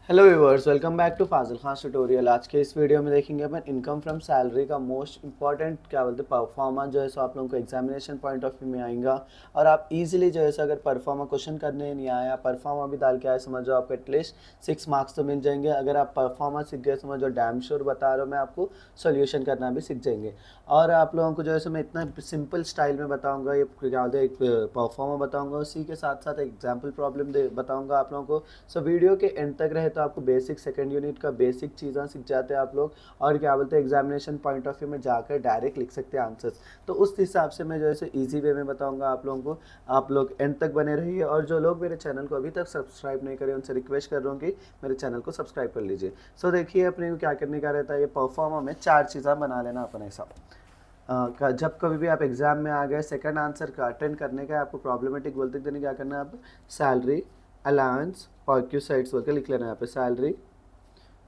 Hello viewers, welcome back to Fazil Khan tutorial. आज के इस वीडियो में देखेंगे अपन इनकम फ्रॉम सैलरी का मोस्ट इंपॉर्टेंट क्या बोलते हैं परफॉर्मा जो है सो आप लोगों को एग्जामिनेशन पॉइंट ऑफ व्यू में आएगा और आप इजीली जो है सो अगर परफॉर्मा क्वेश्चन करने नहीं आया परफॉर्मा भी डाल के आए समझो आपको एटलीस्ट 6 मार्क्स तो मिल जाएंगे। अगर आप परफॉर्मा सीख गए समझो डैम श्योर बता रहा हूँ मैं आपको सोल्यूशन करना भी सीख जाएंगे। और आप लोगों को जो है सो मैं इतना सिंपल स्टाइल में बताऊँगा, ये क्या बोलते हैं एक परफॉर्मा बताऊँगा, उसी के साथ साथ एग्जाम्पल प्रॉब्लम बताऊँगा आप लोगों को। सो वीडियो के एंड तक रहे तो आपको बेसिक सेकंड यूनिट का बेसिक चीज़ें सीख जाते हैं आप लोग और क्या बोलते हैं एग्जामिनेशन पॉइंट ऑफ व्यू में जाकर डायरेक्ट लिख सकते हैं आंसर्स। तो उस हिसाब से मैं जो है इजी वे में बताऊंगा आप लोगों को। आप लोग एंड तक बने रहिए और जो लोग मेरे चैनल को अभी तक सब्सक्राइब नहीं करें उनसे रिक्वेस्ट कर रहा हूँ कि मेरे चैनल को सब्सक्राइब कर लीजिए। सो देखिए अपने को क्या करने का रहता है, ये परफॉर्मा में 4 चीज़ें बना लेना अपने हिसाब। जब कभी भी आप एग्जाम में आ गए सेकंड आंसर का अटेंड करने का आपको प्रॉब्लमेटिक बोलते देने क्या करना है, आप सैलरी अलाउंस परक्यूसाइड्स बोल के लिख लेना है। यहाँ पे सैलरी,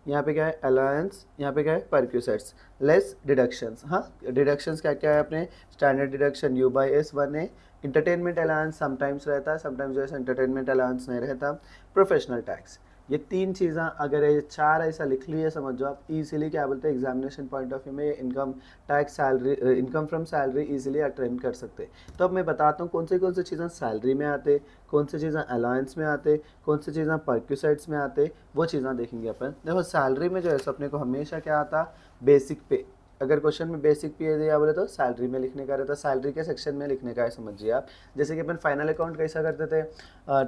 यहाँ पे क्या है अलाउंस, यहाँ पे क्या है परक्यूसाइड्स, लेस डिडक्शंस। हाँ, डिडक्शंस क्या क्या है अपने, standard deduction you by S one है, इंटरटेनमेंट अलाउंस समटाइम्स रहता है, समटाइम्स जो है इंटरटेनमेंट अलाउंस नहीं रहता, प्रोफेशनल टैक्स। ये 3 चीज़ें अगर ये 4 ऐसा लिख लिए समझो आप इजीली क्या बोलते हैं एग्जामिनेशन पॉइंट ऑफ व्यू में income tax salary income from salary easily attend कर सकते हैं। तो अब मैं बताता हूँ कौन सी चीज़ें सैलरी में आते, कौन सी चीज़ें अलाउंस में आते, कौन सी चीज़ें परक्यूसाइड्स में आते, वो चीज़ें देखेंगे अपन। देखो सैलरी में जो है सो अपने को हमेशा क्या आता, बेसिक पे। अगर क्वेश्चन में बेसिक पे दिया बोले तो सैलरी में लिखने का रहता है, सैलरी के सेक्शन में लिखने का है समझिए आप। जैसे कि अपन फाइनल अकाउंट कैसा करते थे,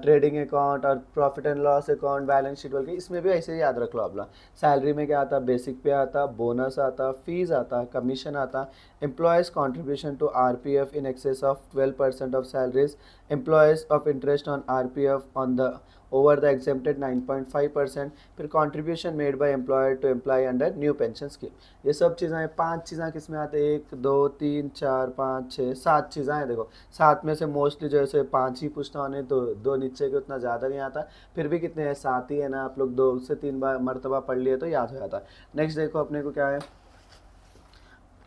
ट्रेडिंग अकाउंट और profit and loss account balance sheet बोल के, इसमें भी ऐसे ही याद रख लो अपना। सैलरी में क्या आता, बेसिक पे आता, बोनस आता, फीस आता, कमीशन आता, employees contribution to RPF in excess of 12% of salaries, employees of interest on RPF on the over the exempted 9.5%, फिर contribution made by employer to employ under new pension scheme. ये सब चीज़ें 5 चीज़ें किस में आते हैं, 1 2 3 4 5 6 7 चीज़ें हैं। देखो 7 में से मोस्टली जो है 5 ही पूछता होने, तो 2 नीचे के उतना ज़्यादा नहीं आता, फिर भी कितने हैं 7 ही है ना। आप लोग 2 से 3 बार मरतबा पढ़ लिए तो याद हो जाता है। नेक्स्ट देखो अपने को क्या है,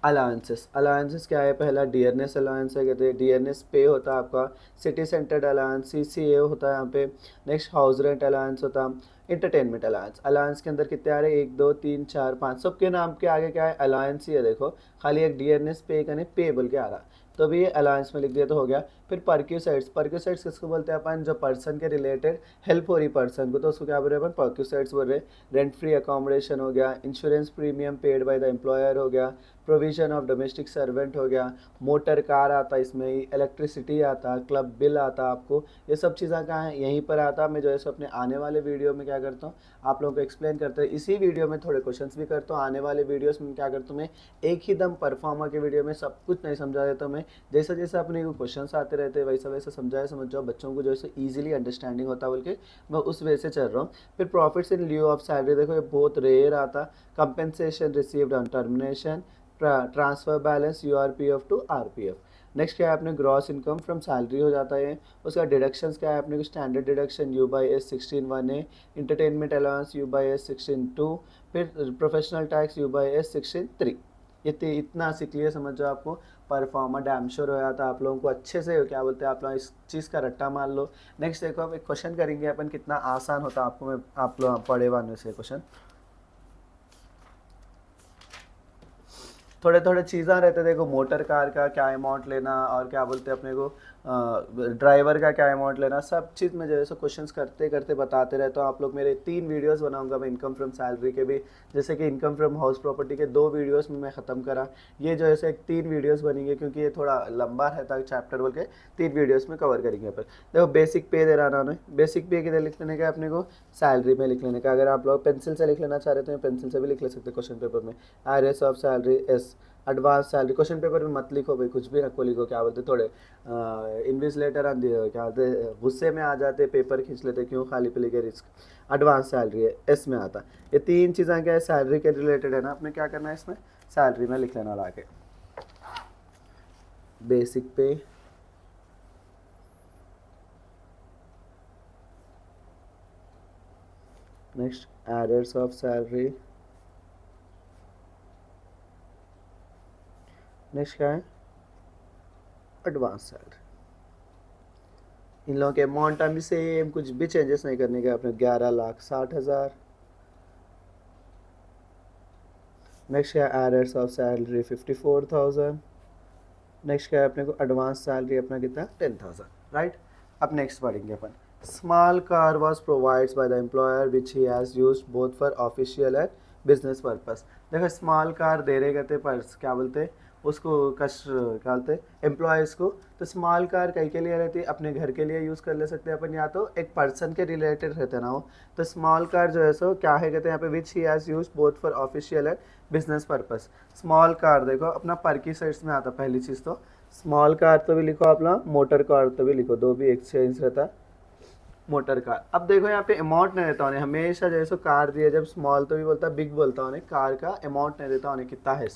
अलाउंसेस। अलाउंसेस क्या है, पहला डियरनेस अलाउंस है, कहते हैं डियरनेस पे होता है आपका, सिटी सेंटर्ड अलाउंस CCA होता है यहाँ पे। नेक्स्ट हाउस रेंट अलाउंस होता है, इंटरटेनमेंट अलाउंस। अलाउंस के अंदर कितने आ रहे हैं, 1 2 3 4 5, सबके नाम के आगे क्या है अलाउंस ही है। देखो खाली एक डियरनेस पे का नहीं पे बोल के आ रहा, तो भी ये अलाउंस में लिख दिया तो हो गया। फिर परक्यूसाइड्स, परक्यूसाइड्स किसको बोलते हैं अपन, जो पर्सन के रिलेटेड हेल्प हो रही पर्सन को, तो उसको क्या बोल रहे हैं अपन परक्यूसाइड्स बोल रहे हैं। रेंट फ्री अकोमोडेशन हो गया, insurance premium paid by the employer हो गया, प्रोविजन ऑफ डोमेस्टिक सर्वेंट हो गया, मोटर कार आता है इसमें ही, इलेक्ट्रिसिटी आता, क्लब बिल आता आपको। ये सब चीज़ें कहाँ हैं, यहीं पर आता। मैं जो है सो अपने आने वाले वीडियो में क्या करता हूँ आप लोगों को एक्सप्लेन करते हैं, इसी वीडियो में थोड़े क्वेश्चंस भी करता हूँ। आने वाले वीडियोस में क्या करता हूँ मैं, एक ही दम परफॉर्मा के वीडियो में सब कुछ नहीं समझा देता मैं, जैसा जैसा अपने को क्वेश्चन आते रहते हैं वैसा वैसा समझाए समझ जाओ बच्चों को जो है ईजिली अंडरस्टैंडिंग होता है बोल के मैं उस वे से चल रहा हूँ। फिर profits in lieu of salary, देखो ये बहुत रेयर आता। Compensation received on termination, transfer balance URPF to RPF। Next क्या है अपने ग्रॉस इनकम फ्रॉम सैलरी हो जाता है। उसका डिडक्शंस क्या है अपने को, स्टैंडर्ड डिडक्शन U/S 16(1) है, इंटरटेनमेंट अलाउंस U/S 16(2), फिर प्रोफेशनल टैक्स U/S 16(3). ये इतना सीख लिए समझ जाओ आपको परफॉर्मा डैम श्योर हो जाता है। आप लोगों को अच्छे से क्या बोलते हैं आप लोग इस चीज़ का रट्टा मार लो। नेक्स्ट देखो अब एक क्वेश्चन करेंगे अपन, कितना आसान होता है आपको मैं आप लोग पढ़े वाले से क्वेश्चन। थोड़े थोड़े चीज़ें रहते, देखो मोटर कार का क्या अमाउंट लेना और क्या बोलते हैं अपने को ड्राइवर का क्या अमाउंट लेना, सब चीज़ में जो है सो क्वेश्चंस करते करते बताते रहता हूँ। आप लोग मेरे 3 वीडियोस बनाऊंगा मैं इनकम फ्रॉम सैलरी के भी, जैसे कि इनकम फ्रॉम हाउस प्रॉपर्टी के 2 वीडियोस में मैं ख़त्म करा। ये जो है सो एक 3 वीडियोस बनेंगे क्योंकि ये थोड़ा लंबा रहता है चैप्टर बोल के, 3 वीडियोस में कवर करेंगे अपन। देखो बेसिक पे दे रहा ना उन्हें, बेसिक पे किधर लिख लेने का अपने को, सैलरी में लिख लेने का। अगर आप लोग पेंसिल से लिख लेना चाह रहे तो पेंसिल से भी लिख ले सकते क्वेश्चन पेपर में। RS of salary S, advance salary. Question paper में मत लिखो भाई, कुछ भी रखो, लिखो क्या बोलते थोड़े इन्विजिलेटर क्या बोलते गुस्से में आ जाते, पेपर खींच लेते, क्यों खाली पे लेके रिस्क। एडवांस सैलरी है एस में आता। ये 3 चीज़ें क्या है सैलरी के रिलेटेड है ना, आपने क्या करना है इसमें सैलरी में लिख लेना ला के। बेसिक पे, next errors of salary, next क्या है एडवांस सैलरी। इन लोगों के अमाउंट भी सेम, कुछ भी चेंजेस नहीं करने के अपने 11,60,000 नेक्स्ट क्या है एरर्स ऑफ सैलरी 54,000। नेक्स्ट क्या है अपने को एडवांस सैलरी अपना कितना 10,000 राइट। अब नेक्स्ट पढ़ेंगे अपन small car was provides by the employer which he has use both for official and business purpose. देखो स्मॉल कार दे रहे कहते पर क्या बोलते उसको कश क्या बोलते एम्प्लॉयज़ को। तो स्मॉल कार कहीं के लिए रहती है अपने घर के लिए यूज़ कर ले सकते हैं अपन या तो एक पर्सन के रिलेटेड रहते ना हो। तो स्मॉल कार जो है सो क्या है कहते हैं यहाँ पे which he has use both for official and business purpose. Small car देखो अपना पर की साइड्स में आता पहली चीज़ तो स्मॉल कार तो भी लिखो अपना मोटर कार तो भी लिखो दो भी एक्सचेंज रहता है मोटर कार। अब देखो यहाँ पे अमाउंट नहीं देता उन्हें हमेशा जैसे कार दिया जब स्मॉल तो भी बोलता बिग बोलता उन्हें कार का अमाउंट नहीं देता उन्हें कितना है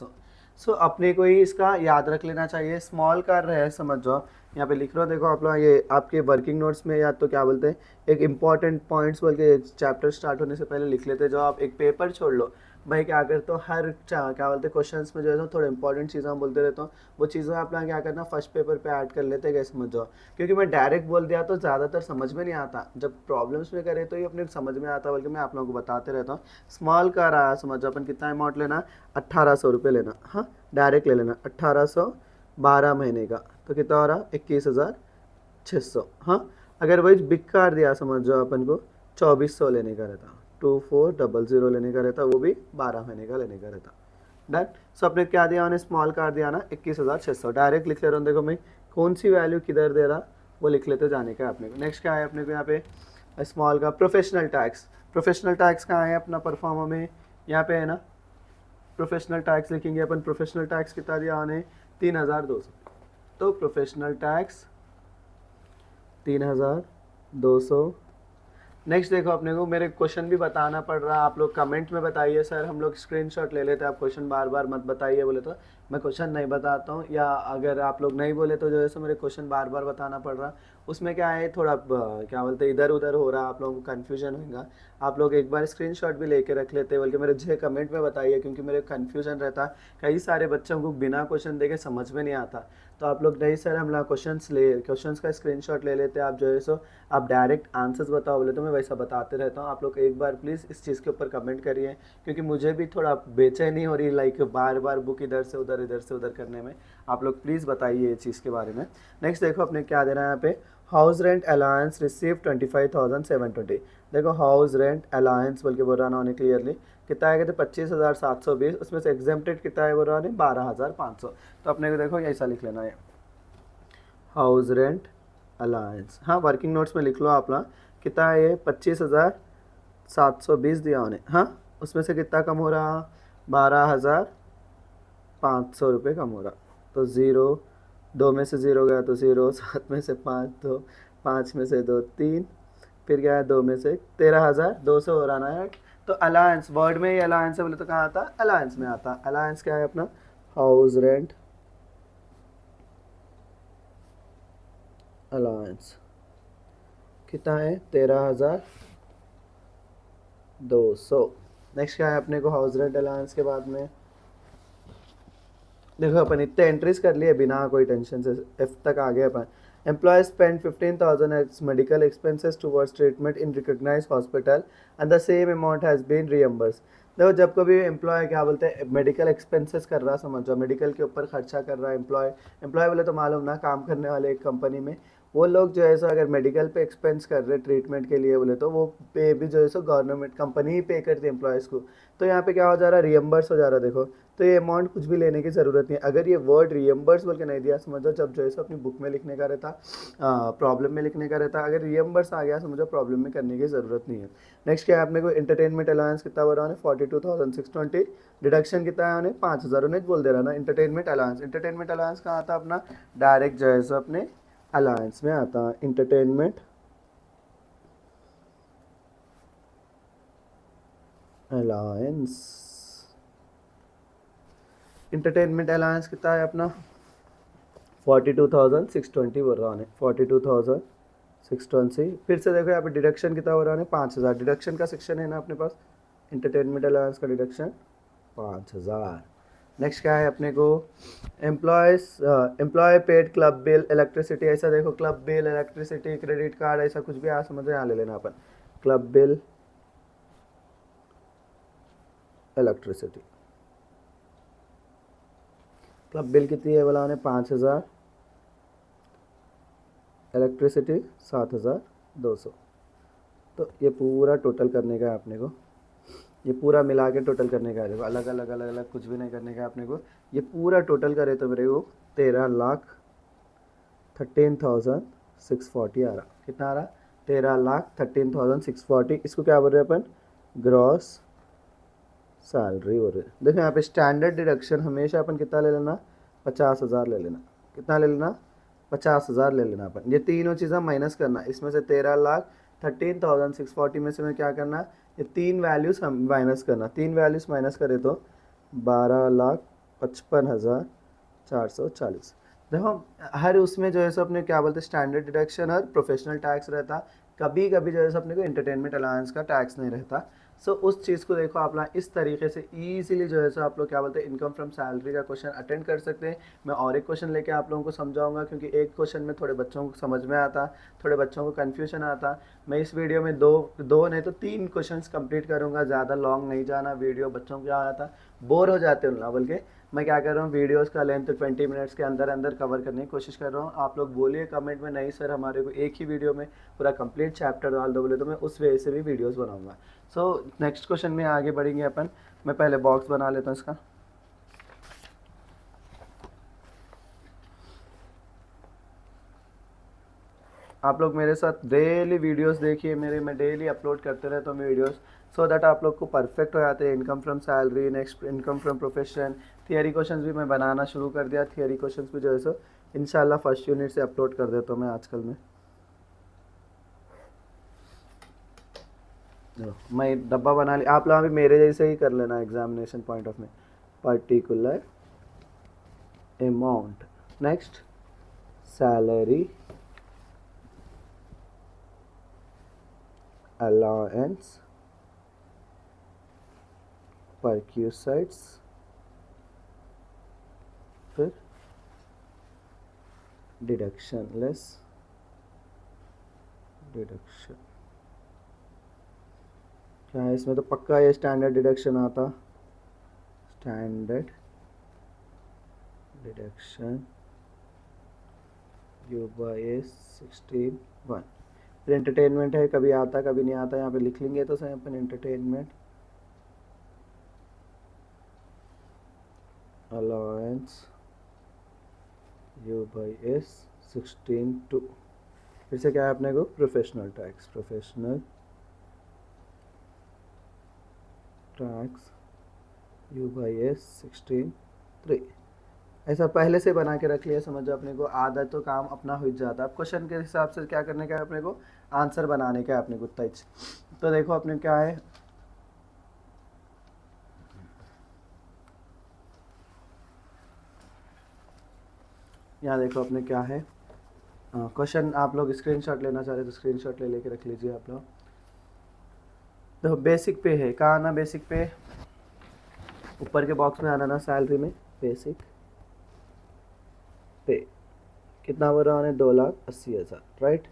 सो अपने को ही इसका याद रख लेना चाहिए स्मॉल कार रहे समझ जाओ। यहाँ पे लिख रहा हो देखो आप लोग ये आपके वर्किंग नोट्स में या तो क्या बोलते हैं एक इंपॉर्टेंट पॉइंट्स बोल के चैप्टर स्टार्ट होने से पहले लिख लेते जो आप एक पेपर छोड़ लो भाई क्या करते हो हर क्या बोलते हैं क्वेश्चंस में जो है थोड़े इंपॉर्टेंट चीज़ें हम बोलते रहता हूँ वो चीज़ें आप लोग क्या करना फर्स्ट पेपर पे ऐड कर लेते हैं कैसे समझ जाओ। क्योंकि मैं डायरेक्ट बोल दिया तो ज़्यादातर समझ में नहीं आता जब प्रॉब्लम्स में करे तो ये अपने समझ में आता बल्कि मैं आप लोगों को बताते रहता हूँ। स्मॉल कार आया समझ जाओ अपन कितना अमाउंट लेना 1800 रुपये लेना हाँ डायरेक्ट ले लेना 1800 12 महीने का तो कितना हो रहा 21,600 हाँ। अगर वही बिग कार दिया समझ जाओ अपन को 2400 लेने का रहता 2400 लेने का रहता वो भी 12 महीने का लेने का रहता डन। सो अपने क्या दिया उन्हें स्मॉल कार दिया ना 21,600 डायरेक्ट लिख ले रहा हूँ देखो मैं कौन सी वैल्यू किधर दे रहा वो लिख लेते जाने का अपने को। नेक्स्ट क्या है अपने को यहाँ पे स्मॉल का प्रोफेशनल टैक्स। प्रोफेशनल टैक्स कहाँ है अपना परफॉर्मा में यहाँ पे है ना प्रोफेशनल टैक्स लिखेंगे अपन प्रोफेशनल टैक्स कितना दिया उन्हें 3,200 तो प्रोफेशनल टैक्स 3,200। नेक्स्ट देखो अपने को मेरे क्वेश्चन भी बताना पड़ रहा है आप लोग कमेंट में बताइए सर हम लोग स्क्रीनशॉट ले लेते हैं आप क्वेश्चन बार बार मत बताइए बोले तो मैं क्वेश्चन नहीं बताता हूँ या अगर आप लोग नहीं बोले तो जो है सो मेरे क्वेश्चन बार बार बताना पड़ रहा। उसमें क्या है थोड़ा क्या बोलते इधर उधर हो रहा आप लोगों को कन्फ्यूजन होगा। आप लोग एक बार स्क्रीनशॉट भी लेके रख लेते बल्कि मेरे मुझे कमेंट में बताइए क्योंकि मेरे कन्फ्यूजन रहता कई सारे बच्चों को बिना क्वेश्चन देखे समझ में नहीं आता। तो आप लोग नहीं सर हम लोग क्वेश्चंस का स्क्रीनशॉट ले लेते हैं आप जो है सो आप डायरेक्ट आंसर्स बताओ बोले तो मैं वैसा बताते रहता हूँ। आप लोग एक बार प्लीज़ इस चीज़ के ऊपर कमेंट करिए क्योंकि मुझे भी थोड़ा बेचैनी हो रही लाइक बार बार बुक इधर से उधर करने में। आप लोग प्लीज़ बताइए ये चीज़ के बारे में। नेक्स्ट देखो अपने क्या देना है यहाँ पे हाउस रेंट अलायंस रिसीव 25,720। देखो हाउस रेंट अलायंस बोल के बोल रहा ना उन्हें क्लियरली कितना है कहते 25,720 उसमें से एग्जेम्प्टेड कितना है बोल रहा है 12,500। तो अपने को देखो ऐसा लिख लेना है हाउस रेंट अलायंस हाँ वर्किंग नोट्स में लिख लो आप लोग कितना है ये 25,720 दिया उन्हें हाँ उसमें से कितना कम हो रहा 12,500 रुपये कम हो रहा। तो ज़ीरो 2 में से 0 गया तो 0 7 में से 5 2 5 में से 2 3 फिर क्या है 2 में से 13,200 हो रहा ना यार। तो अलायंस वर्ड में ही अलायंस है बोले तो कहाँ आता अलायंस में आता। अलायंस क्या है अपना हाउस रेंट अलायंस कितना है 13,200। नेक्स्ट क्या है अपने को हाउस रेंट अलायंस के बाद में देखो अपन इतने एंट्रीज कर लिए बिना कोई टेंशन से एफ तक आ गए अपन। Employ spend 15,000 as medical expenses towards treatment in recognised hospital and the same amount has been reimburse. देखो जब कभी एम्प्लॉय क्या बोलते हैं मेडिकल एक्सपेंसेस कर रहा समझो मेडिकल के ऊपर खर्चा कर रहा है एम्प्लॉय बोले तो मालूम ना काम करने वाले एक कंपनी में वो लोग जो है सो अगर मेडिकल पे एक्सपेंस कर रहे ट्रीटमेंट के लिए बोले तो वो पे भी जो है सो गवर्नमेंट कंपनी ही पे करती है एम्प्लॉयज़ को। तो यहाँ पे क्या हो जा रहा है रियम्बर्स हो जा रहा है देखो। तो ये अमाउंट कुछ भी लेने की ज़रूरत नहीं है अगर ये वर्ड रियम्बर्स बोल के नहीं दिया समझो जब जो है सो अपनी बुक में लिखने का रहता प्रॉब्लम में लिखने का रहता अगर रियम्बर्स आ गया समझो प्रॉब्लम में करने की ज़रूरत नहीं है। नेक्स्ट क्या है अपने को एंटरटेनमेंट अलायंस कितना हो रहा है 42,620 डिडक्शन कितना है उन्हें 5,000 उन्हें बोल दे रहा ना एंटरटेनमेंट अलायंस कहाँ आता अपना डायरेक्ट जो है सो अपने अलायंस में आता एंटरटेनमेंट अलायंस। एंटरटेनमेंट अलायंस कितना है अपना 42,620 बोल रहा है 42,620। फिर से देखो यहाँ पे डिडक्शन कितना हो रहा है 5,000 डिडक्शन का सेक्शन है ना अपने पास एंटरटेनमेंट अलायंस का डिडक्शन 5,000। नेक्स्ट क्या है अपने को employ paid club bill electricity ऐसा देखो club bill electricity credit card ऐसा कुछ भी आ समझ यहाँ ले लेना अपन club bill electricity club bill कितनी है बोला उन्हें 5,000, इलेक्ट्रिसिटी 7,200। तो ये पूरा टोटल करने का है अपने को, ये पूरा मिला के टोटल करने का है। देखो अलग अलग अलग अलग कुछ भी नहीं करने का है अपने को, ये पूरा टोटल करे तो मेरे को 13,13,640 आ रहा। कितना आ रहा? 13,13,640। इसको क्या बोल रहे हैं अपन? ग्रॉस सैलरी बोल रहे हैं। देखो यहाँ पे स्टैंडर्ड डिडक्शन हमेशा अपन कितना ले लेना? 50,000 ले लेना। कितना ले लेना? 50,000 ले लेना अपन। ये तीनों चीज़ें माइनस करना, इसमें से 13,13,640 में से मैं क्या करना? ये तीन वैल्यूज़ हम माइनस करना। तीन वैल्यूज़ माइनस करें तो 12,55,440। देखो हर उसमें जो है सो अपने क्या बोलते हैं स्टैंडर्ड डिडक्शन और प्रोफेशनल टैक्स रहता। कभी कभी जो है सो अपने को एंटरटेनमेंट अलाउंस का टैक्स नहीं रहता। सो उस चीज़ को देखो आप लोग इस तरीके से ईजिली जो है सो आप लोग क्या बोलते हैं इनकम फ्रॉम सैलरी का क्वेश्चन अटेंड कर सकते हैं। मैं और एक क्वेश्चन लेके आप लोगों को समझाऊंगा, क्योंकि एक क्वेश्चन में थोड़े बच्चों को समझ में आता, थोड़े बच्चों को कन्फ्यूजन आता। मैं इस वीडियो में दो नहीं तो तीन क्वेश्चन कंप्लीट करूँगा, ज़्यादा लॉन्ग नहीं जाना वीडियो। बच्चों को क्या आता बोर हो जाते हैं ना, बल्कि मैं क्या कर रहा हूँ वीडियोस का लेंथ 20 मिनट्स के अंदर अंदर कवर करने की कोशिश कर रहा हूँ। आप लोग बोलिए कमेंट में, नहीं सर हमारे को एक ही वीडियो में पूरा कंप्लीट चैप्टर डाल दो बोले, तो मैं उस वे से भी वीडियोस बनाऊंगा। सो नेक्स्ट क्वेश्चन में आगे बढ़ेंगे अपन। मैं पहले बॉक्स बना लेता हूँ इसका। आप लोग मेरे साथ डेली वीडियोस देखिए मेरे, मैं डेली अपलोड करते रहता हूँ वीडियोस, सो दैट आप लोग को परफेक्ट हो जाते हैं। Income from salary, next income from profession, theory questions भी मैं बनाना शुरू कर दिया। थियरी क्वेश्चंस भी जो है सो इंशाल्लाह फर्स्ट यूनिट से अपलोड कर देता हूँ मैं आजकल में। मैं डब्बा बना लिया, आप लोग भी मेरे जैसे ही कर लेना एग्जामिनेशन पॉइंट ऑफ में। Particular amount, next salary, allowance, perquisites, फिर डिडक्शन, लेस डिडक्शन। क्या है इसमें? तो पक्का ये स्टैंडर्ड डिडक्शन आता, स्टैंडर्ड डिडक्शन यू बाई 16(1). फिर एंटरटेनमेंट है, कभी आता कभी नहीं आता, यहाँ पे लिख लेंगे तो सही अपन एंटरटेनमेंट, अलाउंस यू बाई 16(2). फिर से क्या है अपने को? Professional tax, professional tax you by 16(3). ऐसा पहले से बना के रख लिया, समझो अपने को आदत तो काम अपना हो जाता है। अब क्वेश्चन के हिसाब से क्या करने का है अपने को? आंसर बनाने का है अपने को तज। तो देखो अपने क्या है, यहाँ देखो अपने क्या है क्वेश्चन। आप लोग स्क्रीनशॉट लेना चाह रहे तो स्क्रीनशॉट लेके रख लीजिए आप लोग। तो बेसिक पे है, कहाँ आना बेसिक पे? ऊपर के बॉक्स में आना ना, सैलरी में बेसिक पे कितना बोल रहा है? 2,80,000, राइट।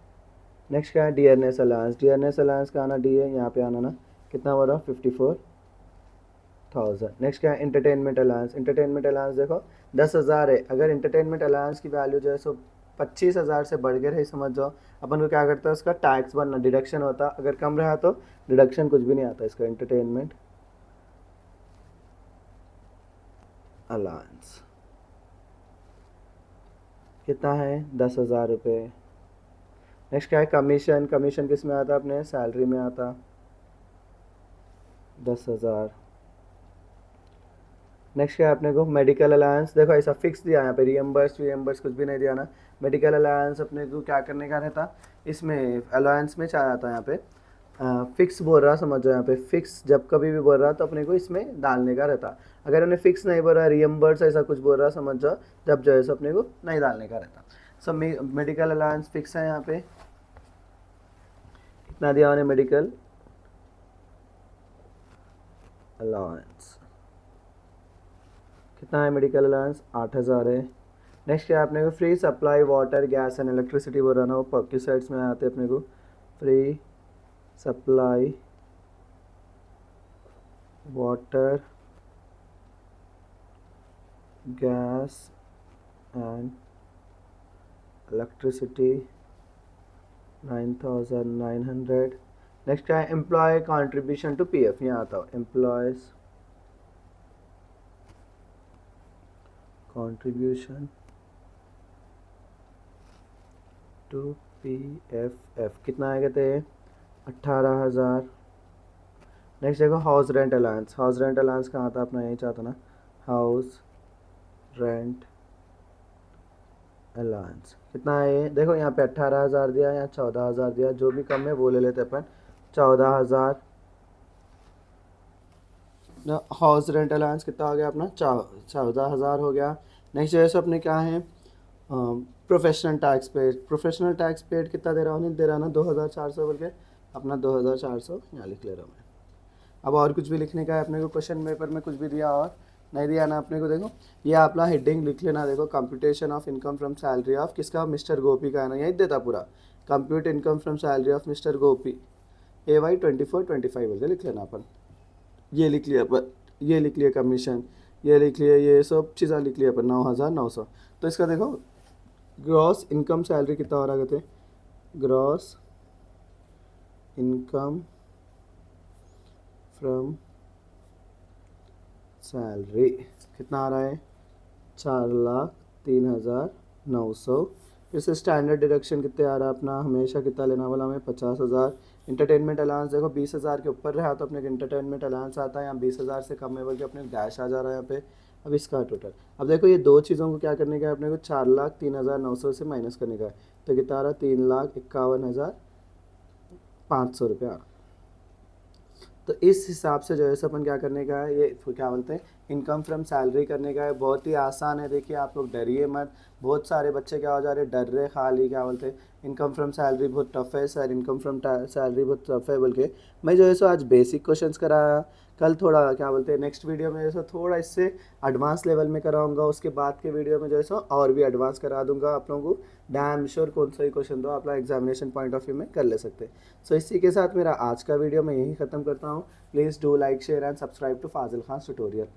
नेक्स्ट क्या है? डियरनेस अलाउंस, डियरनेस अलाउंस का आना डी है, यहाँ पे आना ना कितना बोल रहा? 54,000। नेक्स्ट क्या है? एंटरटेनमेंट अलाउंस, एंटरटेनमेंट अलाउंस देखो 10,000 है। अगर एंटरटेनमेंट अलाउंस की वैल्यू जो है सो 25,000 से बढ़ गए है, समझ जाओ अपन को क्या करता है उसका टैक्स बनना, डिडक्शन होता। अगर कम रहा तो डिडक्शन कुछ भी नहीं आता इसका। एंटरटेनमेंट अलाउंस कितना है? 10,000 रुपये। नेक्स्ट क्या है? कमीशन, कमीशन किस में आता? अपने सैलरी में आता, 10,000। नेक्स्ट क्या है अपने को? मेडिकल अलाउंस, देखो ऐसा फिक्स दिया यहाँ पे, रियम्बर्स रियम्बर्स कुछ भी नहीं दिया ना। मेडिकल अलाउंस अपने को क्या करने का रहता? इसमें अलाउंस में चाह आता है यहाँ पे फिक्स बोल रहा, समझो यहाँ पे फिक्स जब कभी भी बोल रहा तो अपने को इसमें डालने का रहता। अगर उन्हें फिक्स नहीं बोल रहा, रियम्बर्स ऐसा कुछ बोल रहा, समझ जाओ जब जो है सो अपने को नहीं डालने का रहता। सब मेडिकल अलाउंस फिक्स है यहाँ पे। कितना दिया उन्हें मेडिकल अलाउंस? कितना है मेडिकल अलाउंस? 8,000 है। नेक्स्ट क्या है अपने को? Free supply water gas and electricity बोल रहा ना, वो पर्क्यूसाइड्स में आते हैं अपने को। Free supply water gas and electricity 9,900। Next क्या है, एम्प्लॉय कॉन्ट्रीब्यूशन टू पीएफ, यहाँ आता हो एम्प्लॉयज कॉन्ट्रीब्यूशन टू पीएफ कितना आएगा थे 18,000। नेक्स्ट देखो house rent allowance, house rent allowance कहाँ था अपना, यही चाहता ना, हाउस रेंट अलाउंस कितना है ये, देखो यहाँ पे 18,000 दिया, यहाँ 14,000 दिया, जो भी कम है वो ले लेते अपन 14,000। हाउस रेंट अलाउंस कितना हो गया अपना 14,000 हो गया। नेक्स्ट जैसे अपने क्या है professional tax paid, professional tax paid कितना दे रहा हूँ, नहीं दे रहा ना 2,400 बोल के, अपना 2,400 यहाँ लिख ले रहा हूँ मैं। अब और कुछ भी लिखने का है अपने को, क्वेश्चन पेपर में कुछ भी दिया और नहीं दिया ना अपने को, देखो ये अपना हेडिंग लिख लेना, देखो computation of income from salary of किसका, मिस्टर गोपी का है ना, यही देता पूरा, compute income from salary of mister Gopi AY 24-25 बोल के लिख लेना अपन। ये लिख लिया अपन, ये लिख लिया कमीशन, ये लिख लिया, ये सब चीज़ें लिख लिया अपन 9,900। तो इसका देखो ग्रॉस इनकम सैलरी कितना हो रहा कहते, ग्रॉस इनकम फ्रॉम सैलरी कितना आ रहा है 4,03,900। फिर से स्टैंडर्ड डिडक्शन कितने आ रहा है अपना, हमेशा कितना लेना वाला हमें 50,000। इंटरटेनमेंट अलाउंस देखो 20,000 के ऊपर रहा तो अपने इंटरटेनमेंट अलाउंस आता है, यहाँ 20,000 से कम है बल्कि अपने डैश आ जा रहा है यहाँ पे। अब इसका टोटल, अब देखो ये दो चीज़ों को क्या करने का है अपने को, 4,03,900 से माइनस करने का है, तो कितना आ रहा है 3,51,500 रुपया। तो इस हिसाब से जो है सो अपन क्या करने का है, ये क्या बोलते हैं इनकम फ्रॉम सैलरी करने का है। बहुत ही आसान है, देखिए आप लोग डरिए मत, बहुत सारे बच्चे क्या हो जा रहे डर रहे खाली, क्या बोलते हैं इनकम फ्रॉम सैलरी बहुत टफ है सर, इनकम फ्रॉम सैलरी बहुत टफ है बोल के। मैं जो है सो आज बेसिक क्वेश्चंस कराया, कल थोड़ा क्या बोलते हैं नेक्स्ट वीडियो में जो है सो थोड़ा इससे एडवांस लेवल में कराऊंगा, उसके बाद के वीडियो में जो है सो और भी एडवांस करा दूंगा आप लोगों को। डैम श्योर कौन सा ही क्वेश्चन दो आप लोग एग्जामिनेशन पॉइंट ऑफ व्यू में कर ले सकते हैं। सो इसी के साथ मेरा आज का वीडियो मैं यही ख़त्म करता हूँ। Please do like share and subscribe to Fazil Khan tutorial.